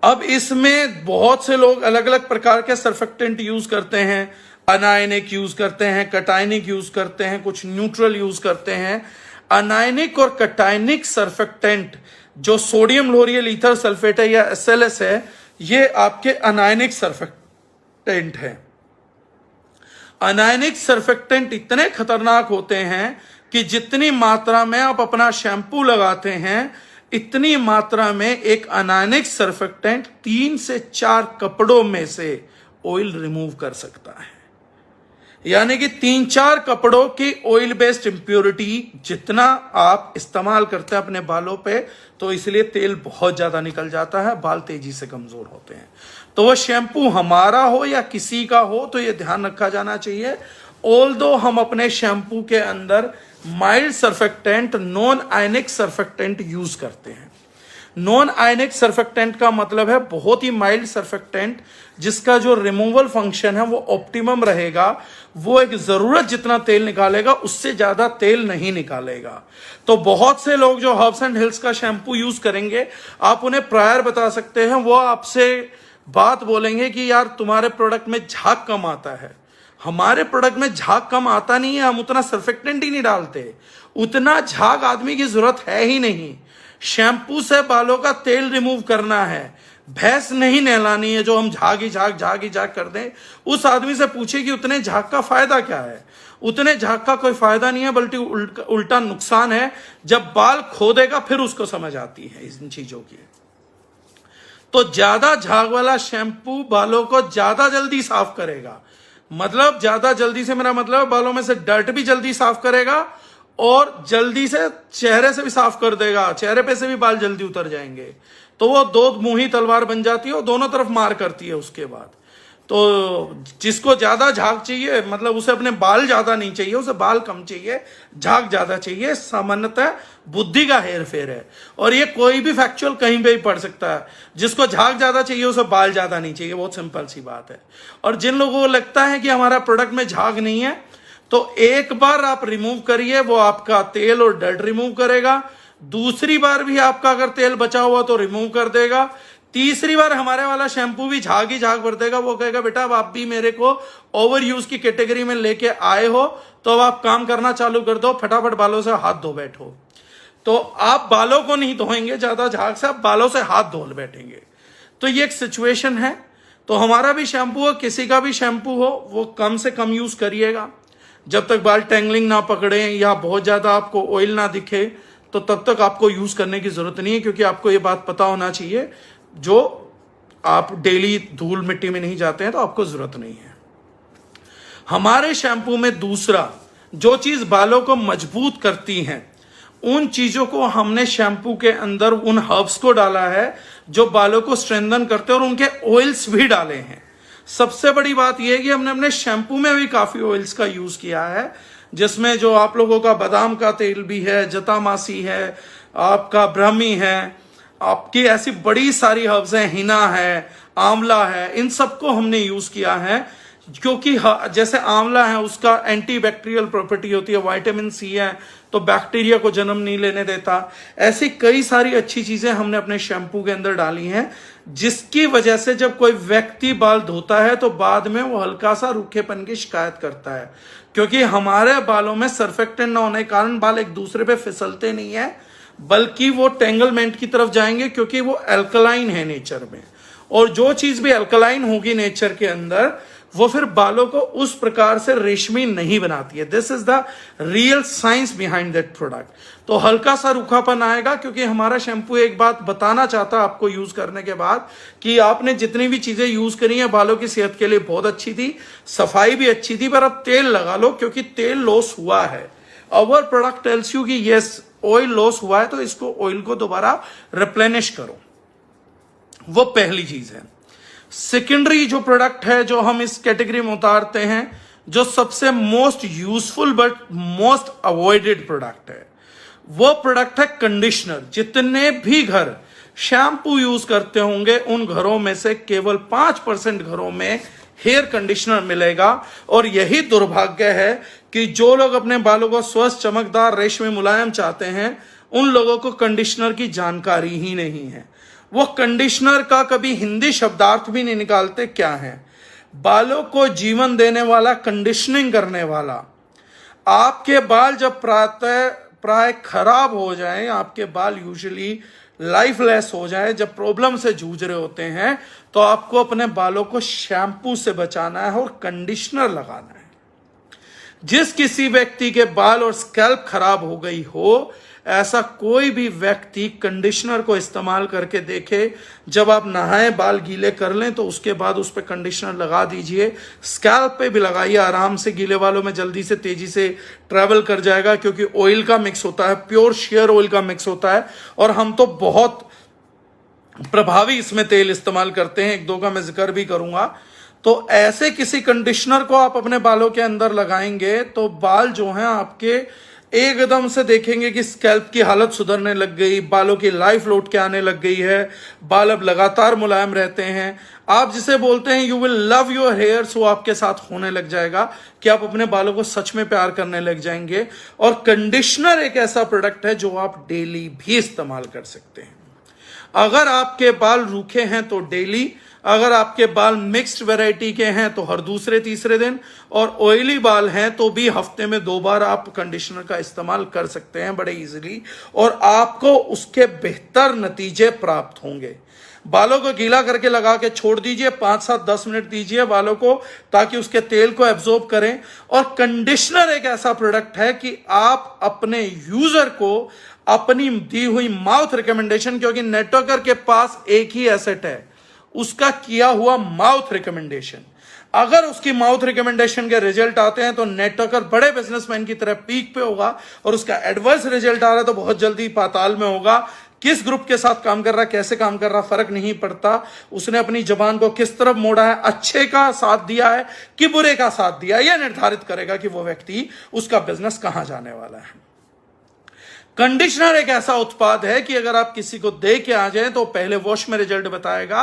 अब इसमें बहुत से लोग अलग अलग प्रकार के सर्फेक्टेंट यूज करते हैं, अनायनिक यूज करते हैं, कटायनिक यूज करते हैं, कुछ न्यूट्रल यूज करते हैं। अनायनिक और कटायनिक सर्फेक्टेंट जो सोडियम लोरियल ईथर सल्फेट है या SLS है, ये आपके अनायनिक सर्फेक्टेंट है। अनायनिक सर्फेक्टेंट इतने खतरनाक होते हैं कि जितनी मात्रा में आप अपना शैम्पू लगाते हैं, इतनी मात्रा में एक अनायनिक सर्फेक्टेंट 3 से 4 कपड़ों में से ऑयल रिमूव कर सकता है। यानी कि 3-4 कपड़ों की ऑयल बेस्ड इंप्योरिटी जितना आप इस्तेमाल करते हैं अपने बालों पे, तो इसलिए तेल बहुत ज्यादा निकल जाता है, बाल तेजी से कमजोर होते हैं। तो वह शैम्पू हमारा हो या किसी का हो, तो यह ध्यान रखा जाना चाहिए। ऑल्दो हम अपने शैम्पू के अंदर mild surfactant, non ionic surfactant use करते हैं। नॉन आयनिक सर्फेक्टेंट का मतलब है बहुत ही माइल्ड सर्फेक्टेंट जिसका जो रिमूवल फंक्शन है वो ऑप्टिमम रहेगा, वो एक जरूरत जितना तेल निकालेगा उससे ज्यादा तेल नहीं निकालेगा। तो बहुत से लोग जो हर्ब्स एंड हिल्स का शैम्पू यूज करेंगे, आप उन्हें प्रायर बता सकते हैं, वो आपसे बात बोलेंगे कि यार तुम्हारे प्रोडक्ट में झाग कम आता है। हमारे प्रोडक्ट में झाग कम आता नहीं है, हम उतना सर्फेक्टेंट ही नहीं डालते, उतना झाग आदमी की जरूरत है ही नहीं। शैम्पू से बालों का तेल रिमूव करना है, भैंस नहीं नहलानी है जो हम झाग ही झाग कर दें। उस आदमी से पूछे कि उतने झाग का फायदा क्या है। उतने झाग का कोई फायदा नहीं है, बल्कि उल्टा नुकसान है। जब बाल खो देगा फिर उसको समझ आती है इन चीजों की। तो ज्यादा झाग वाला शैम्पू बालों को ज्यादा जल्दी साफ करेगा। मतलब ज्यादा जल्दी से मेरा मतलब बालों में से डर्ट भी जल्दी साफ करेगा और जल्दी से चेहरे से भी साफ कर देगा, चेहरे पे से भी बाल जल्दी उतर जाएंगे। तो वो दो मुंही तलवार बन जाती है और दोनों तरफ मार करती है उसके बाद। तो जिसको ज्यादा झाग चाहिए, मतलब उसे अपने बाल ज्यादा नहीं चाहिए, उसे बाल कम चाहिए, झाग ज्यादा चाहिए, सामान्यतः बुद्धि का हेर फेर है। और ये कोई भी फैक्चुअल कहीं पे भी पढ़ सकता है। जिसको झाग ज्यादा चाहिए उसे बाल ज्यादा नहीं चाहिए, बहुत सिंपल सी बात है। और जिन लोगों को लगता है कि हमारा प्रोडक्ट में झाग नहीं है, तो एक बार आप रिमूव करिए, वो आपका तेल और डर्ट रिमूव करेगा। दूसरी बार भी आपका अगर तेल बचा हुआ तो रिमूव कर देगा। तीसरी बार हमारे वाला शैम्पू भी झाग ही झाग भर देगा। वो कहेगा बेटा अब आप भी मेरे को ओवर यूज की कैटेगरी में लेके आए हो, तो अब आप काम करना चालू कर दो, फटाफट बालों से हाथ धो बैठो। तो आप बालों को नहीं धोएंगे ज्यादा झाग से, आप बालों से हाथ धो बैठेंगे। तो ये एक सिचुएशन है। तो हमारा भी शैम्पू हो, किसी का भी शैम्पू हो, वो कम से कम यूज करिएगा। जब तक बाल टेंगलिंग ना पकड़े या बहुत ज्यादा आपको ऑयल ना दिखे, तो तब तक आपको यूज करने की जरूरत नहीं है। क्योंकि आपको ये बात पता होना चाहिए, जो आप डेली धूल मिट्टी में नहीं जाते हैं तो आपको जरूरत नहीं है। हमारे शैम्पू में दूसरा जो चीज बालों को मजबूत करती हैं, उन चीजों को हमने शैम्पू के अंदर उन हर्ब्स को डाला है जो बालों को स्ट्रेंथन करते हैं, और उनके ऑयल्स भी डाले हैं। सबसे बड़ी बात यह है कि हमने अपने शैम्पू में भी काफी ऑयल्स का यूज किया है, जिसमें जो आप लोगों का बादाम का तेल भी है, जटामासी है, आपका ब्राह्मी है, आपकी ऐसी बड़ी सारी हर्ब्स हैं, हिना है, आंवला है, इन सबको हमने यूज किया है। क्योंकि जैसे आंवला है उसका एंटी बैक्टीरियल प्रॉपर्टी होती है, विटामिन सी है तो बैक्टीरिया को जन्म नहीं लेने देता। ऐसी कई सारी अच्छी चीजें हमने अपने शैम्पू के अंदर डाली हैं, जिसकी वजह से जब कोई व्यक्ति बाल धोता है तो बाद में वो हल्का सा रूखेपन की शिकायत करता है। क्योंकि हमारे बालों में सर्फेक्टेंट न होने के कारण बाल एक दूसरे पे फिसलते नहीं है, बल्कि वो टेंगलमेंट की तरफ जाएंगे, क्योंकि वो अल्कलाइन है नेचर में। और जो चीज भी अल्कलाइन होगी नेचर के अंदर, वो फिर बालों को उस प्रकार से रेशमी नहीं बनाती है। This is the real science behind that product. तो हल्का सा रूखापन आएगा, क्योंकि हमारा शैम्पू एक बात बताना चाहता आपको यूज करने के बाद कि आपने जितनी भी चीजें यूज करी है बालों की सेहत के लिए बहुत अच्छी थी, सफाई भी अच्छी थी, पर अब तेल लगा लो, क्योंकि तेल लॉस हुआ है। अवर प्रोडक्ट टेल्स यू कि यस ऑयल लॉस हुआ है, तो इसको ऑयल को दोबारा रिप्लेनिश करो। वो पहली चीज है। सेकेंडरी जो प्रोडक्ट है जो हम इस कैटेगरी में उतारते हैं, जो सबसे most useful but most avoided product है, वो प्रोडक्ट है कंडीशनर। जितने भी घर शैम्पू यूज करते होंगे, उन घरों में से केवल 5% घरों में हेयर कंडीशनर मिलेगा। और यही दुर्भाग्य है कि जो लोग अपने बालों को स्वस्थ, चमकदार, रेशमी, मुलायम चाहते हैं, उन लोगों को कंडीशनर की जानकारी ही नहीं है। वो कंडीशनर का कभी हिंदी शब्दार्थ भी नहीं निकालते क्या है। बालों को जीवन देने वाला, कंडीशनिंग करने वाला। आपके बाल जब प्राय खराब हो जाएं, आपके बाल यूजुअली लाइफलेस हो जाए, जब प्रॉब्लम से जूझ रहे होते हैं, तो आपको अपने बालों को शैम्पू से बचाना है और कंडीशनर लगाना है। जिस किसी व्यक्ति के बाल और स्कैल्प खराब हो गई हो, ऐसा कोई भी व्यक्ति कंडीशनर को इस्तेमाल करके देखे। जब आप नहाएं, बाल गीले कर लें, तो उसके बाद उस पर कंडीशनर लगा दीजिए। स्कैल्प पे भी लगाइए, आराम से गीले बालों में जल्दी से तेजी से ट्रैवल कर जाएगा, क्योंकि ऑयल का मिक्स होता है, प्योर शेयर ऑयल का मिक्स होता है, और हम तो बहुत प्रभावी इसमें तेल इस्तेमाल करते हैं। 1-2 का मैं जिक्र भी करूंगा। तो ऐसे किसी कंडीशनर को आप अपने बालों के अंदर लगाएंगे तो बाल जो हैं आपके एकदम से देखेंगे कि स्कैल्प की हालत सुधरने लग गई, बालों की लाइफ लौट के आने लग गई है, बाल अब लगातार मुलायम रहते हैं। आप जिसे बोलते हैं you will love your hairs, वो आपके साथ होने लग जाएगा कि आप अपने बालों को सच में प्यार करने लग जाएंगे। और कंडीशनर एक ऐसा प्रोडक्ट है जो आप डेली भी इस्तेमाल कर सकते हैं। अगर आपके बाल रूखे हैं तो डेली, अगर आपके बाल मिक्स्ड वैरायटी के हैं तो हर दूसरे तीसरे दिन, और ऑयली बाल हैं तो भी हफ्ते में 2 बार आप कंडीशनर का इस्तेमाल कर सकते हैं बड़े इजीली, और आपको उसके बेहतर नतीजे प्राप्त होंगे। बालों को गीला करके लगा के छोड़ दीजिए, 5-7-10 मिनट दीजिए बालों को, ताकि उसके तेल को एब्जॉर्ब करें। और कंडीशनर एक ऐसा प्रोडक्ट है कि आप अपने यूजर को अपनी दी हुई माउथ रिकमेंडेशन, क्योंकि नेटवर्कर के पास एक ही एसेट है, उसका किया हुआ माउथ रिकमेंडेशन। अगर उसकी माउथ रिकमेंडेशन के रिजल्ट आते हैं तो नेटवर्कर बड़े बिजनेसमैन की तरह पीक पे होगा, और उसका एडवर्स रिजल्ट आ रहा है तो बहुत जल्दी पाताल में होगा। किस ग्रुप के साथ काम कर रहा है, कैसे काम कर रहा है, फर्क नहीं पड़ता। उसने अपनी जबान को किस तरफ मोड़ा है, अच्छे का साथ दिया है कि बुरे का साथ दिया है, यह निर्धारित करेगा कि वो व्यक्ति, उसका बिजनेस कहां जाने वाला है। कंडीशनर एक ऐसा उत्पाद है कि अगर आप किसी को दे के आ जाएं तो पहले वॉश में रिजल्ट बताएगा।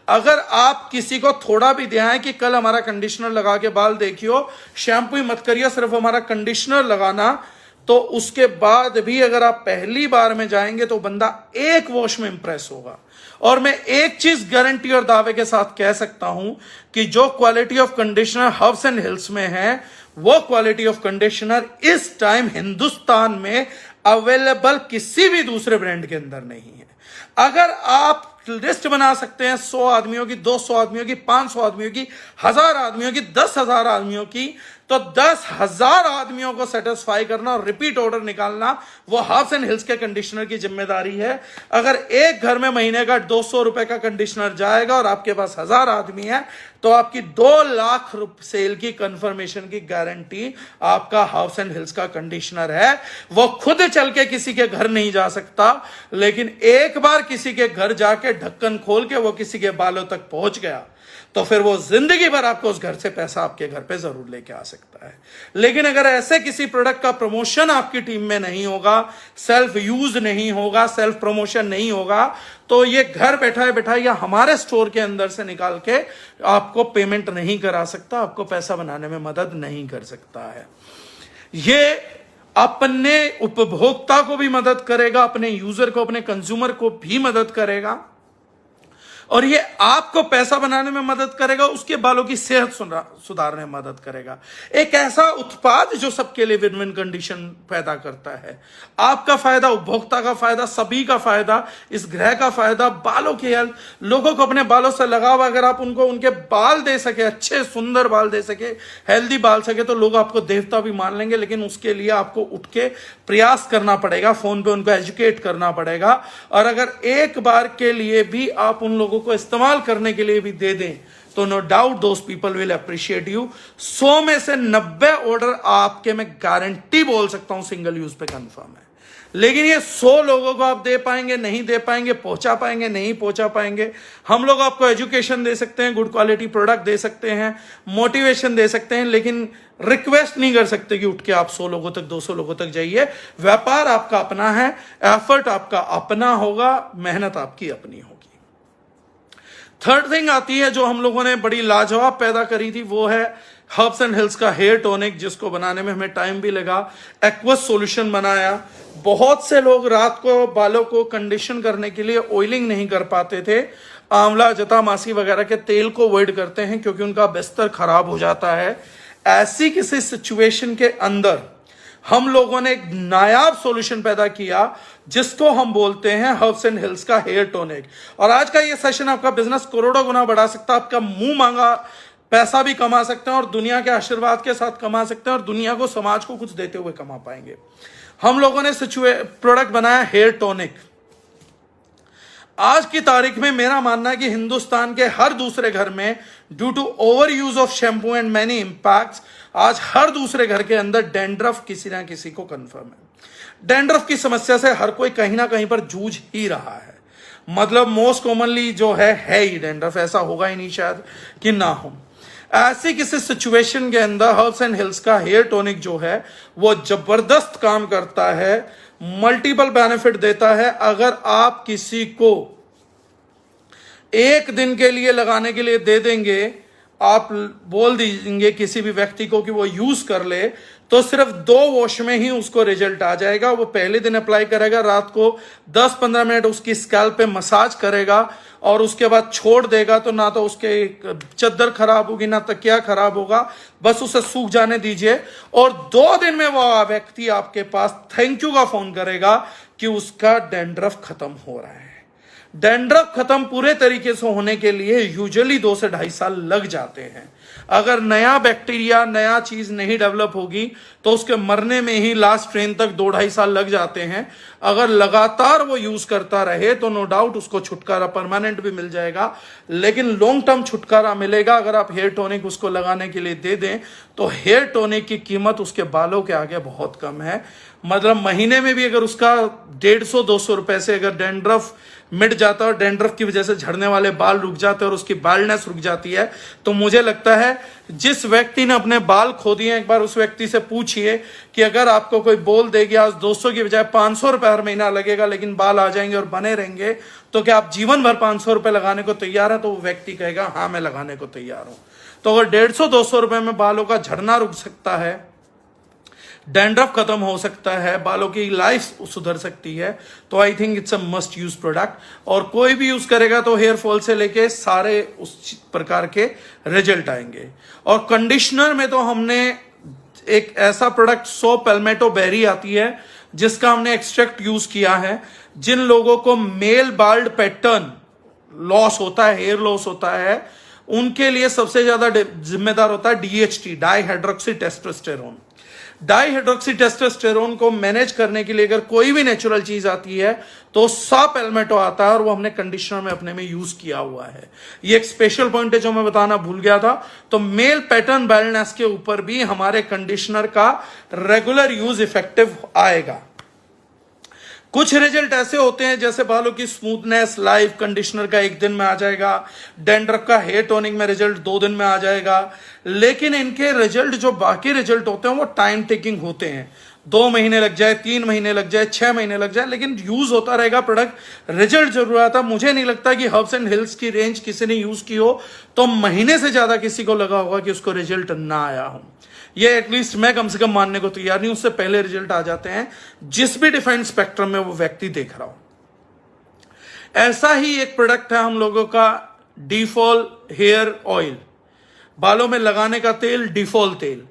अगर आप किसी को थोड़ा भी दे आए कि कल हमारा कंडीशनर लगा के बाल देखियो, शैम्पू ही मत करिए, सिर्फ हमारा कंडीशनर लगाना, तो उसके बाद भी अगर आप पहली बार में जाएंगे तो बंदा एक वॉश में इंप्रेस होगा। और मैं एक चीज गारंटी और दावे के साथ कह सकता हूं कि जो quality of conditioner herbs and hills में है, वो क्वालिटी ऑफ कंडीशनर इस टाइम हिंदुस्तान में अवेलेबल किसी भी दूसरे ब्रांड के अंदर नहीं है। अगर आप लिस्ट बना सकते हैं 100 आदमियों की, 200 आदमियों की, 500 आदमियों की, 1000 आदमियों की, 10,000 आदमियों की, तो 10,000 आदमियों को सेटिस्फाई करना और रिपीट ऑर्डर निकालना वो हर्ब्स एंड हिल्स के कंडीशनर की जिम्मेदारी है। अगर एक घर में महीने का 200 रुपए का कंडीशनर जाएगा और आपके पास 1000 आदमी है, तो आपकी 2 लाख सेल की कंफर्मेशन की गारंटी आपका हर्ब्स एंड हिल्स का कंडीशनर है। वो खुद चल के किसी के घर नहीं जा सकता, लेकिन एक बार किसी के घर जाके ढक्कन खोल के वो किसी के बालों तक पहुंच गया तो फिर वो जिंदगी भर आपको उस घर से पैसा आपके घर पे जरूर लेके आ सकता है। लेकिन अगर ऐसे किसी प्रोडक्ट का प्रमोशन आपकी टीम में नहीं होगा, सेल्फ यूज नहीं होगा, सेल्फ प्रमोशन नहीं होगा, तो ये घर बैठा बैठा या हमारे स्टोर के अंदर से निकाल के आपको पेमेंट नहीं करा सकता, आपको पैसा बनाने में मदद नहीं कर सकता है। ये अपने उपभोक्ता को भी मदद करेगा, अपने यूजर को, अपने कंज्यूमर को भी मदद करेगा, और ये आपको पैसा बनाने में मदद करेगा, उसके बालों की सेहत सुधारने में मदद करेगा। एक ऐसा उत्पाद जो सबके लिए विन विन कंडीशन पैदा करता है। आपका फायदा, उपभोक्ता का फायदा, सभी का फायदा, इस ग्रह का फायदा, बालों की हेल्थ। लोगों को अपने बालों से लगाव, अगर आप उनको उनके बाल दे सके, अच्छे सुंदर बाल दे सके, हेल्दी बाल सके, तो लोग आपको देवता भी मान लेंगे। लेकिन उसके लिए आपको उठ के प्रयास करना पड़ेगा, फोन पे उनको एजुकेट करना पड़ेगा। और अगर एक बार के लिए भी आप उन लोगों को इस्तेमाल करने के लिए भी दे दें तो no doubt those people will appreciate you. 100 में से 90 ऑर्डर आपके, मैं गारंटी बोल सकता हूं, सिंगल यूज पे कंफर्म है। लेकिन ये 100 लोगों को आप दे पाएंगे, नहीं दे पाएंगे, पहुंचा पाएंगे, नहीं पहुंचा पाएंगे। हम लोग आपको एजुकेशन दे सकते हैं, गुड क्वालिटी प्रोडक्ट दे सकते हैं, मोटिवेशन दे सकते हैं, लेकिन रिक्वेस्ट नहीं कर सकते कि उठ के आप 100 लोगों तक, 200 लोगों तक जाइए। व्यापार आपका अपना है, एफर्ट आपका अपना होगा, मेहनत आपकी अपनी होगी। थर्ड थिंग आती है जो हम लोगों ने बड़ी लाजवाब पैदा करी थी, वो है हर्ब्स एंड हिल्स का हेयर टॉनिक, जिसको बनाने में हमें टाइम भी लगा। एक्वस सॉल्यूशन बनाया। बहुत से लोग रात को बालों को कंडीशन करने के लिए ऑयलिंग नहीं कर पाते थे, आंवला, जटामासी वगैरह के तेल को अवॉइड करते हैं क्योंकि उनका बिस्तर खराब हो जाता है। ऐसी किसी सिचुएशन के अंदर हम लोगों ने एक नायाब सॉल्यूशन पैदा किया जिसको हम बोलते हैं हर्ब्स एंड हिल्स का हेयर टॉनिक। और आज का ये सेशन आपका बिजनेस करोड़ों गुना बढ़ा सकता है, आपका मुंह मांगा पैसा भी कमा सकते हैं और दुनिया के आशीर्वाद के साथ कमा सकते हैं और दुनिया को, समाज को कुछ देते हुए कमा पाएंगे। हम लोगों ने प्रोडक्ट बनाया हेयर टॉनिक। आज की तारीख में मेरा मानना है कि हिंदुस्तान के हर दूसरे घर में due to over use of shampoo and many impacts आज हर दूसरे घर के अंदर डैंड्रफ किसी ना किसी को कंफर्म है। डैंड्रफ की समस्या से हर कोई कहीं ना कहीं पर जूझ ही रहा है। मतलब मोस्ट कॉमनली जो है ही डैंड्रफ, ऐसा होगा ही नहीं शायद कि ना हो। ऐसी किसी सिचुएशन के अंदर हर्ब्स एंड हिल्स का हेयर टॉनिक जो है वो जबरदस्त काम करता है, मल्टीपल बेनिफिट देता है। अगर आप किसी को एक दिन के लिए लगाने के लिए दे देंगे, आप बोल दीजिए किसी भी व्यक्ति को कि वो यूज कर ले, तो सिर्फ 2 वॉश में ही उसको रिजल्ट आ जाएगा। वो पहले दिन अप्लाई करेगा, रात को 10-15 मिनट उसकी स्कैल्प पे मसाज करेगा और उसके बाद छोड़ देगा। तो ना तो उसके चद्दर खराब होगी ना तकिया खराब होगा, बस उसे सूख जाने दीजिए और 2 दिन में वो व्यक्ति आपके पास थैंक यू का फोन करेगा कि उसका डैंड्रफ खत्म हो रहा है। डैंड्रफ खत्म पूरे तरीके से होने के लिए यूजुअली 2 से 2.5 साल लग जाते हैं। अगर नया बैक्टीरिया, नया चीज नहीं डेवलप होगी तो उसके मरने में ही लास्ट ट्रेन तक 2-2.5 साल लग जाते हैं। अगर लगातार वो यूज करता रहे तो नो डाउट उसको छुटकारा परमानेंट भी मिल जाएगा, लेकिन लॉन्ग टर्म छुटकारा मिलेगा अगर आप हेयर टॉनिक उसको लगाने के लिए दे दें। तो हेयर टॉनिक की कीमत उसके बालों के आगे बहुत कम है। मतलब महीने में भी अगर उसका 150-200 रुपए से अगर डैंड्रफ मिट जाता है और डैंड्रफ की वजह से झड़ने वाले बाल रुक जाते हैं और उसकी बालनेस रुक जाती है, तो मुझे लगता है जिस व्यक्ति ने अपने बाल खो दिए, एक बार उस व्यक्ति से पूछिए कि अगर आपको कोई बोल देगी आज 200 की बजाय 500 रुपए हर महीना लगेगा लेकिन बाल आ जाएंगे और बने रहेंगे, तो क्या आप जीवन भर 500 रुपए लगाने को तैयार है? तो वो व्यक्ति कहेगा हाँ मैं लगाने को तैयार हूं। तो अगर 150-200 रुपए में बालों का झड़ना रुक सकता है, डैंड्रफ खत्म हो सकता है, बालों की लाइफ सुधर सकती है, तो I think it's a must use product. और कोई भी यूज करेगा तो हेयर फॉल से लेके सारे उस प्रकार के रिजल्ट आएंगे। और कंडीशनर में तो हमने एक ऐसा प्रोडक्ट सो पैल्मेटो बेरी आती है जिसका हमने एक्सट्रैक्ट यूज किया है। जिन लोगों को मेल बाल्ड पैटर्न लॉस होता है, हेयर लॉस होता है, उनके लिए सबसे ज्यादा जिम्मेदार होता है DHT, di hydroxy testosterone. Di hydroxy testosterone को मैनेज करने के लिए अगर कोई भी नेचुरल चीज आती है तो सा पैल्मेटो आता है और वो हमने कंडीशनर में अपने में यूज किया हुआ है। ये एक स्पेशल पॉइंट है जो मैं बताना भूल गया था। तो मेल पैटर्न बैलेंस के ऊपर भी हमारे कंडीशनर का रेगुलर यूज इफेक्टिव आएगा। कुछ रिजल्ट ऐसे होते हैं जैसे बालों की स्मूथनेस लाइव कंडीशनर का 1 दिन में आ जाएगा, डैंड्रफ का हेयर टोनिक में रिजल्ट 2 दिन में आ जाएगा, लेकिन इनके रिजल्ट जो बाकी रिजल्ट होते हैं वो टाइम टेकिंग होते हैं। 2 महीने लग जाए, 3 महीने लग जाए, 6 महीने लग जाए, लेकिन यूज होता रहेगा प्रोडक्ट, रिजल्ट जरूर आता। मुझे नहीं लगता कि हर्ब्स एंड हिल्स की रेंज किसी ने यूज की हो तो महीने से ज्यादा किसी को लगा होगा कि उसको रिजल्ट ना आया हो। ये एटलीस्ट मैं कम से कम मानने को तैयार नहीं, उससे पहले रिजल्ट आ जाते हैं जिस भी डिफाइंड स्पेक्ट्रम में वो व्यक्ति देख रहा हो। ऐसा ही एक प्रोडक्ट है हम लोगों का डीफॉल हेयर ऑयल, बालों में लगाने का तेल, डीफॉल तेल।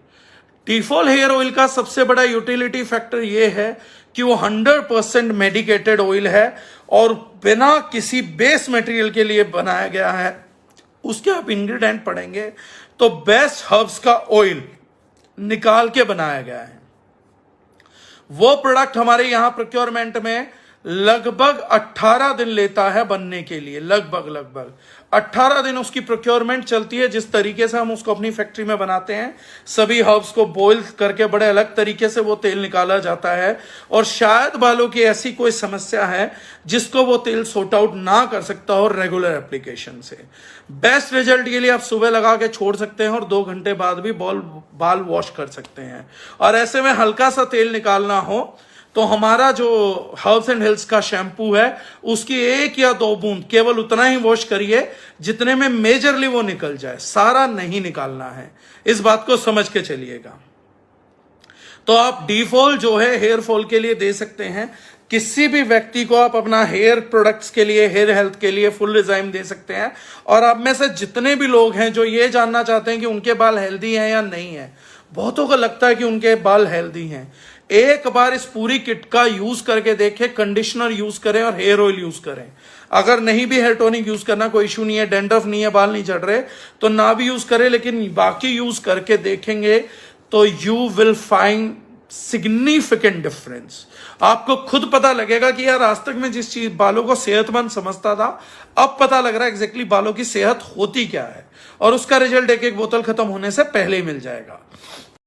डीफॉल हेयर ऑयल का सबसे बड़ा यूटिलिटी फैक्टर यह है कि वो 100% मेडिकेटेड ऑयल है और बिना किसी बेस मटेरियल के लिए बनाया गया है। उसके आप इंग्रेडिएंट पढ़ेंगे तो बेस्ट हर्ब्स का ऑयल निकाल के बनाया गया है। वो प्रोडक्ट हमारे यहां प्रोक्योरमेंट में लगभग 18 दिन लेता है बनने के लिए, लगभग 18 दिन उसकी प्रोक्योरमेंट चलती है। जिस तरीके से हम उसको अपनी फैक्ट्री में बनाते हैं, सभी हर्ब्स को बॉईल करके बड़े अलग तरीके से वो तेल निकाला जाता है और शायद बालों की ऐसी कोई समस्या है जिसको वो तेल सॉर्ट आउट ना कर सकता हो रेगुलर एप्लीकेशन से। बेस्ट रिजल्ट के लिए आप सुबह लगा के छोड़ सकते हैं और 2 घंटे बाद भी बाल वॉश कर सकते हैं। और ऐसे में हल्का सा तेल निकालना हो तो हमारा जो हर्ब्स एंड हिल्स का शैम्पू है उसकी 1 या 2 बूंद केवल उतना ही वॉश करिए जितने में मेजरली वो निकल जाए, सारा नहीं निकालना है, इस बात को समझ के चलिएगा। तो आप डीफॉल जो है हेयर फॉल के लिए दे सकते हैं। किसी भी व्यक्ति को आप अपना हेयर प्रोडक्ट्स के लिए, हेयर हेल्थ के लिए फुल रिजाइम दे सकते हैं। और आप में से जितने भी लोग हैं जो ये जानना चाहते हैं कि उनके बाल हेल्दी हैं या नहीं है, बहुतों को लगता है कि उनके बाल हेल्दी हैं, एक बार इस पूरी किट का यूज करके देखें। कंडीशनर यूज करें और हेयर ऑयल यूज करें। अगर नहीं भी हेयर टॉनिक यूज करना, कोई इशू नहीं है, डेंड्रफ नहीं है, बाल नहीं झड़ रहे, तो ना भी यूज करें, लेकिन बाकी यूज करके देखेंगे तो you will find significant difference. आपको खुद पता लगेगा कि यार आज तक मैं जिस चीज बालों को सेहतमंद समझता था, अब पता लग रहा है एग्जैक्टली बालों की सेहत होती क्या है, और उसका रिजल्ट एक एक बोतल खत्म होने से पहले ही मिल जाएगा।